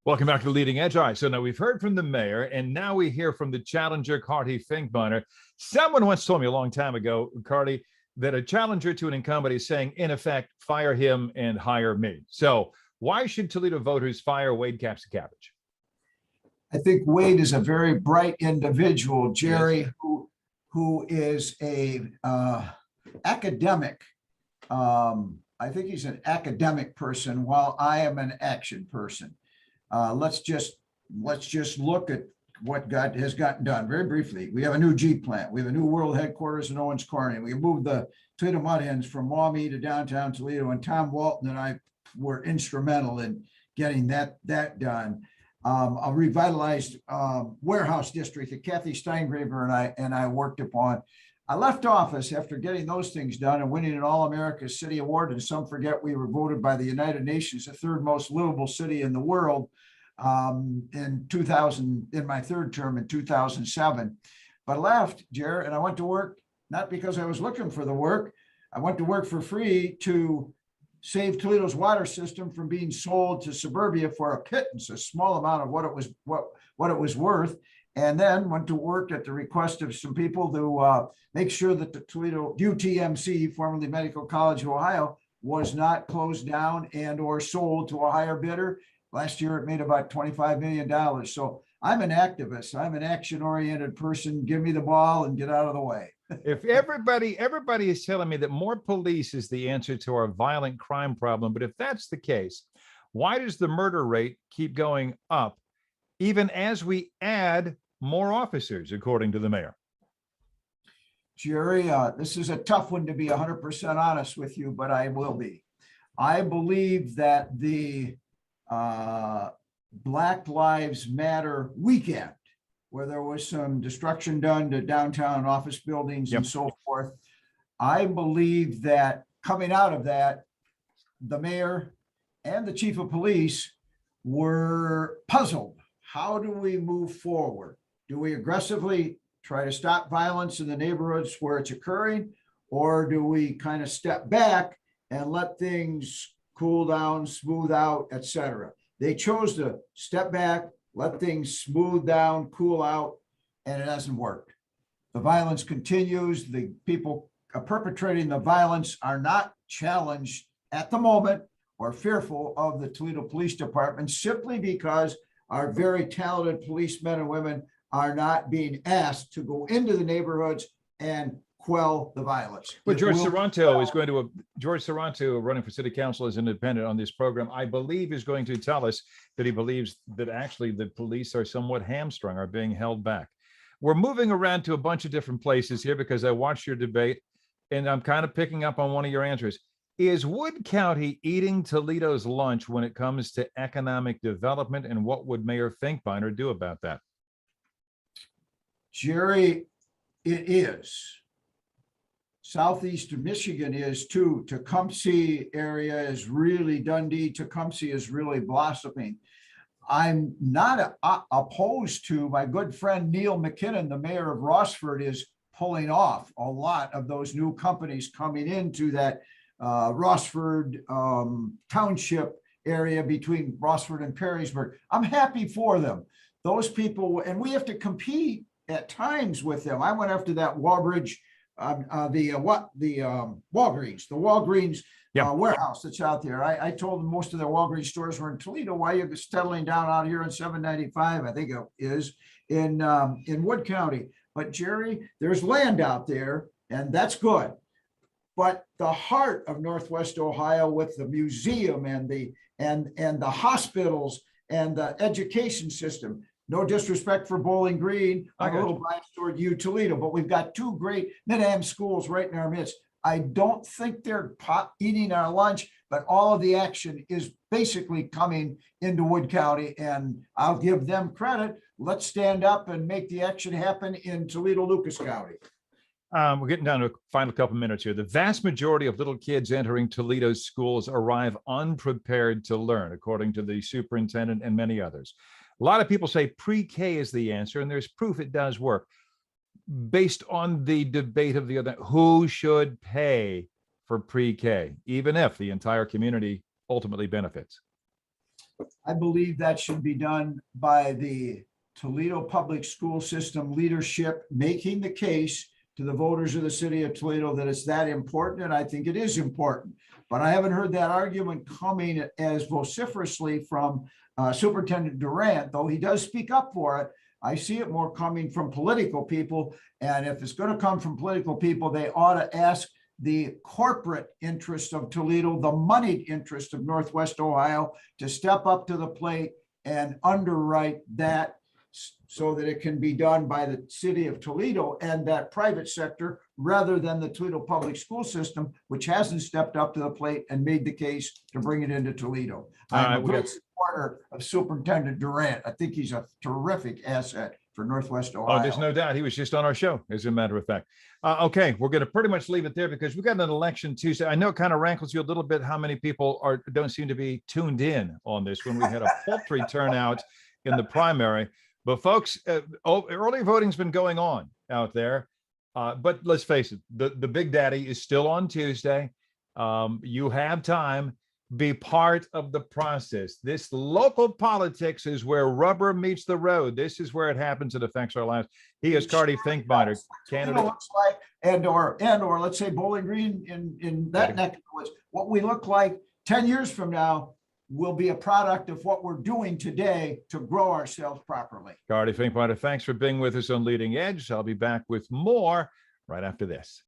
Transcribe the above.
Welcome back to the Leading Edge. All right, so now we've heard from the mayor, and now we hear from the challenger, Carty Finkbeiner. Someone once told me a long time ago, Carty, that a challenger to an incumbent is saying, in effect, fire him and hire me. So why should Toledo voters fire Wade Cabbage? I think Wade is a very bright individual, Jerry, Yes. who is a academic. I think he's an academic person, while I am an action person. Let's just look at what has gotten done very briefly. We have a new Jeep plant. We have a new world headquarters in Owens Corning. We moved the Toledo Mud Hens from Maumee to downtown Toledo, and Tom Walton and I were instrumental in getting that done. A revitalized warehouse district that Kathy Steingraber and I worked upon. I left office after getting those things done and winning an All-America City Award, and some forget we were voted by the United Nations the third most livable city in the world in 2000, in my third term in 2007. But I left, Jared, and I went to work, not because I was looking for the work. I went to work for free to save Toledo's water system from being sold to suburbia for a pittance, a small amount of what it was worth. And then went to work at the request of some people to make sure that the Toledo UTMC, formerly Medical College of Ohio, was not closed down and or sold to a higher bidder. Last year, it made about $25 million. So I'm an activist. I'm an action-oriented person. Give me the ball and get out of the way. If everybody is telling me that more police is the answer to our violent crime problem, but if that's the case, why does the murder rate keep going up, even as we add more officers, according to the mayor? Jerry, this is a tough one to be 100% honest with you, but I will be. I believe that the Black Lives Matter weekend, where there was some destruction done to downtown office buildings and so forth, I believe that coming out of that, the mayor and the chief of police were puzzled. How do we move forward? Do we aggressively try to stop violence in the neighborhoods where it's occurring, or do we kind of step back and let things cool down, smooth out, etc.? They chose to step back, let things smooth down, cool out, and it hasn't worked. The violence continues. The people perpetrating the violence are not challenged at the moment or fearful of the Toledo Police Department, simply because our very talented policemen and women are not being asked to go into the neighborhoods and quell the violence. But George Saranto, running for city council as independent on this program, I believe is going to tell us that he believes that actually the police are somewhat hamstrung, are being held back. We're moving around to a bunch of different places here because I watched your debate and I'm kind of picking up on one of your answers. Is Wood County eating Toledo's lunch when it comes to economic development, and what would Mayor Finkbeiner do about that? Jerry, it is. Southeastern Michigan is too. Tecumseh area is really, Dundee, Tecumseh is really blossoming. I'm not opposed to my good friend Neil McKinnon, the mayor of Rossford, is pulling off a lot of those new companies coming into that Rossford township area between Rossford and Perrysburg. I'm happy for them. Those people, and we have to compete at times with them. I went after that Walbridge, Walgreens warehouse that's out there. I told them most of their Walgreens stores were in Toledo. Why are you settling down out here in 795? I think it is in Wood County. But Jerry, there's land out there, and that's good. But the heart of Northwest Ohio, with the museum and the hospitals and the education system. No disrespect for Bowling Green, a little biased toward U Toledo, but we've got two great Mid-Am schools right in our midst. I don't think they're eating our lunch, but all of the action is basically coming into Wood County, and I'll give them credit. Let's stand up and make the action happen in Toledo, Lucas County. We're getting down to a final couple minutes here. The vast majority of little kids entering Toledo's schools arrive unprepared to learn, according to the superintendent and many others. A lot of people say pre-K is the answer, and there's proof it does work. Based on the debate of the other, who should pay for pre-K, even if the entire community ultimately benefits? I believe that should be done by the Toledo Public School System leadership, making the case to the voters of the city of Toledo that it's that important, and I think it is important. But I haven't heard that argument coming as vociferously from Superintendent Durant, though he does speak up for it. I see it more coming from political people, and if it's going to come from political people, they ought to ask the corporate interest of Toledo, the moneyed interest of Northwest Ohio, to step up to the plate and underwrite that so that it can be done by the city of Toledo and that private sector, rather than the Toledo public school system, which hasn't stepped up to the plate and made the case to bring it into Toledo. I'm a great supporter of Superintendent Durant. I think he's a terrific asset for Northwest Ohio. Oh, there's no doubt. He was just on our show, as a matter of fact. Okay, we're going to pretty much leave it there because we got an election Tuesday. I know it kind of rankles you a little bit how many people don't seem to be tuned in on this when we had a paltry turnout in the primary. But folks, early voting's been going on out there. But let's face it, the big daddy is still on Tuesday. You have time. Be part of the process. This local politics is where rubber meets the road. This is where it happens. It affects our lives. He is Carty Finkbeiner, candidate. Looks like, and or let's say Bowling Green in that neck of the woods. What we look like 10 years from now will be a product of what we're doing today to grow ourselves properly. Carty Finkbeiner, thanks for being with us on Leading Edge. I'll be back with more right after this.